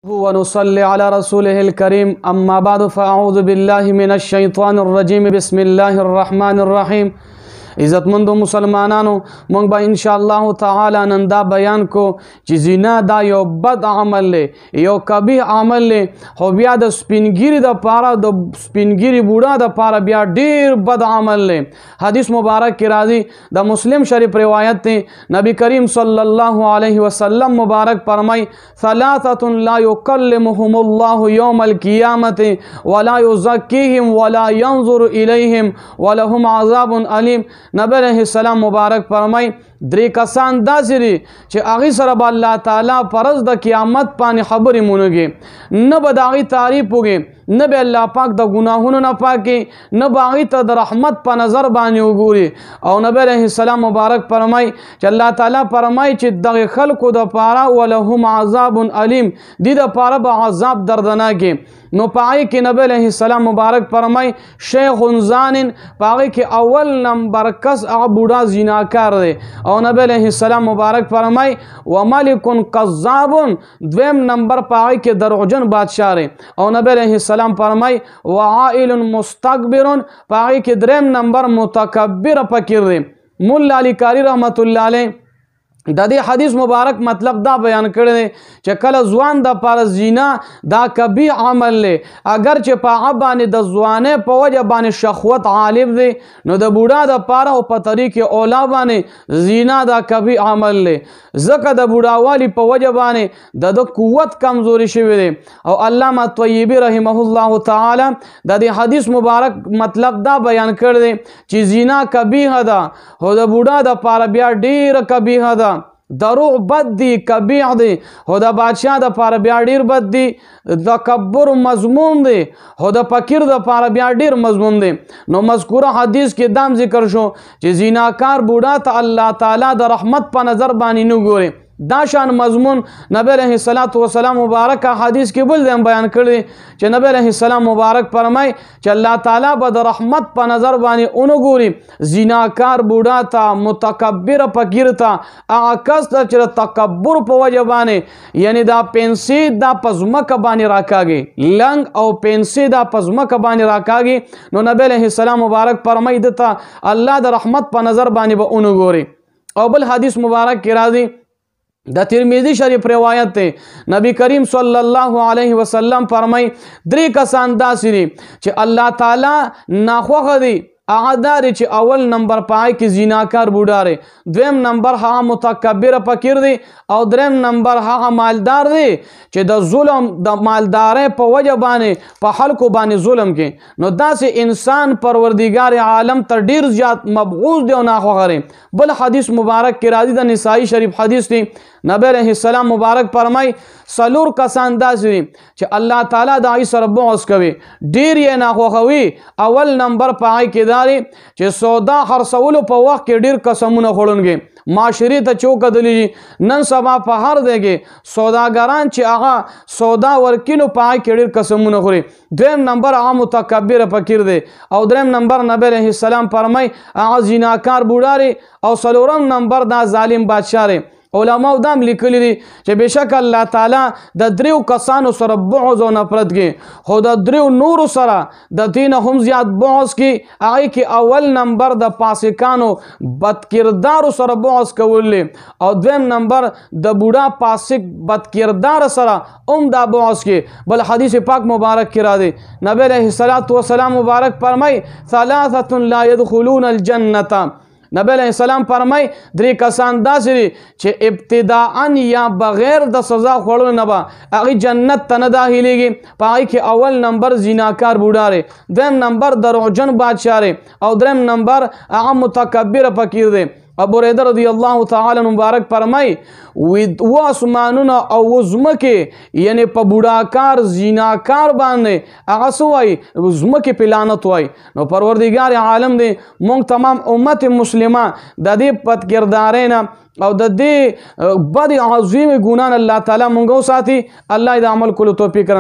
ونصلي على رسوله الكريم أما بعد فأعوذ بالله من الشيطان الرجيم بسم الله الرحمن الرحيم عزت مندو مسلمانانو مونږ به ان شاء الله تعالی نن دا بیان کو چې زنا دا یو بد عمل له یو قبیح عمل له خو بیا د سپینګری د پاره د سپینګری بوډا د پاره بیا ډیر بد عمل له حدیث مبارک کې راځي د مسلم شریف روایت ته نبی کریم صلی الله علیه وسلم مبارک فرمای ثلاثه لا يكلمهم الله يوم القيامه ولا يزكيهم ولا ينظر اليهم ولهم عذاب اليم نبی علیہ السلام مبارک فرمای درې کسان داسې دي چې هغې سره به الله تعالی پرز د قیامت باندې خبرې مونږي نه به د هغې تعریف وکړي نه به الله پاک د ګناهونو نه پاکي نه به هغې ته د رحمت په نظر باندې وګوري او نبی علیہ السلام مبارک فرمای چې الله تعالی فرمای چې دغه خلکو د پاره ولهم عذاب علیم دې د پاره به عذاب دردناکي نو پای کې نبی علیہ السلام مبارک فرمای شیخ زان پای کې اول نمبر کس هغه بوډا زیناکار دی او نبی علیہ السلام مبارک فرمای وملک کذاب دویم نمبر پای کې دروغجن بادشاہ دی او نبی علیہ السلام فرمای وعائل مستكبر پای کې دریم نمبر متکبر فقیر دی مولا علی کاری رحمت الله علیه د دې حدیث مبارک مطلب دا بیان کړی دی چې کله ځوان د پاره زنا دا قبیح عمل له اگر چې په هغه باندې د ځوانۍ په وجه باندې شهوت غالب دی نو د بوډا د پاره او په طریق اولا باندې زنا دا قبیح عمل له ځکه د بوډاوالي په وجه باندې د قوت کمزوري شوی دی او علامه طیبی رحمه الله تعالی د دې حدیث مبارک مطلب دا بیان کړی دی چې زنا قبیح ده او د بوډا د پاره بیا ډیر قبیح ده دروغ بد دی قبیح دی خو د بادشاہ د پاره بیا ډیر بد دی تکبر مضمون دی خو د فقیر د پاره بیا ډیر مضمون دی نو مذکوره حدیث کې دام ذکر شو چې زیناکار بوډا ته الله تعالی د رحمت په نظر باندې نه ګوري دا شان مضمون نبی علیہ السلام مبارک حدیث کې بل ځای بیان کړی چې نبی علیہ السلام مبارک فرمای چې الله تعالی به د رحمت په نظر باندې اونو ګوري زیناکار بوډا ته متکبر فقیر ته هغه کس ته چې تکبر په وجه باندې یعنی دا پنسي دا پزمک باندې راکاږي لنګ او پنسي دا پزمک باندې راکاږي نو نبی علیہ السلام مبارک فرمای دته الله د رحمت په نظر باندې به اونو ګوري او بل حدیث مبارک کې راځي د ترمذی شریف روایت ته نبی کریم صلی الله علیه وسلم فرمای درې کسان داسې دي چې الله تعالی ناخوښه دي هغه داري چې اول نمبر پای کې زیناکار بوډا دی دویم نمبر هغه متکبر فقیر دی او دریم نمبر هغه مالدار دی چې د ظلم د مالدارۍ په وجه باندې په خلکو باندې ظلم کوي نو داسې انسان پروردگار عالم ته ډیر زیات مبغوض دی او ناخوښه دی بل حدیث مبارک کې راځي د نسائی شریف حدیث دی نبی علیہ السلام مبارک فرمای سلور کسان داسې دي چې الله تعالی د هغې سره بغض کوي ډیر یې ناخوښوي اول نمبر په هغې کې دا دی چې سودا خرڅولو په وخت کې ډیر قسمونه خوړونکي معاشرې ته چې وکتلی نن سبا په هر ځای کې سوداګران چې هغه سودا ورکي نو په هغې کې ډیر قسمونه خوري دویم نمبر هغه متکبر فقیر دی او دریم نمبر نبی علیہ السلام فرمای هغه زیناکار بوډا دی او څلورم نمبر دا ظالم بادشاه دی علماء دام لیکلی دي چې بشک الله تعالی د دریو کسانو سره بغض او نفرت کې خو د دریو نورو سره د دین هم زیات بغض کې هغه کې اول نمبر د فاسقانو بد کردارو سره بغض کول او دویم نمبر د بوډا فاسق بد کردار سره دا بغض کې بل حدیث پاک مبارک کې راځي نبی علیہ السلام مبارک فرمای ثلاثه لا يدخلون الجنه نبی علیہ السلام فرمای درې کسان داسې دي چې ابتداءً یا بغیر د سزا خوړلو نه به هغې جنت ته نه داخلیږي په هغې کې اول نمبر زیناکار بوډا دی دویم نمبر دروغجن بادشاه دی او دریم نمبر هغه متکبر فقیر دی ابو هريره رضی الله تعالی مبارک فرمای و اسمانونه او زمکه یعنی په بوډاکار زیناکار باندې هغه سوای زمکه پلانت وای نو پروردگار عالم دی مونږ تمام امت مسلمه د دې بد کردارۍ نه او د دې بد عظیم ګناه الله تعالی مونږ وساتي الله دې عمل کولو توفیق